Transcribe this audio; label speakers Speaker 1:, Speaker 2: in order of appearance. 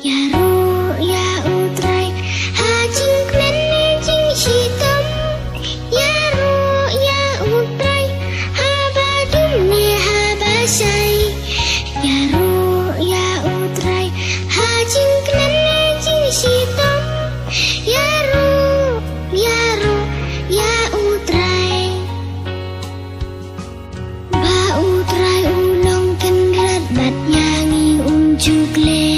Speaker 1: Ya ru ya utrai ha jing klen jing hitam. Ya ru ya utrai ha badum ne ha basai. Ya ru ya utrai ha jing klen jing hitam. Ya ru ya utrai ba utrai ulong kan rat bat nyangi unjuk le.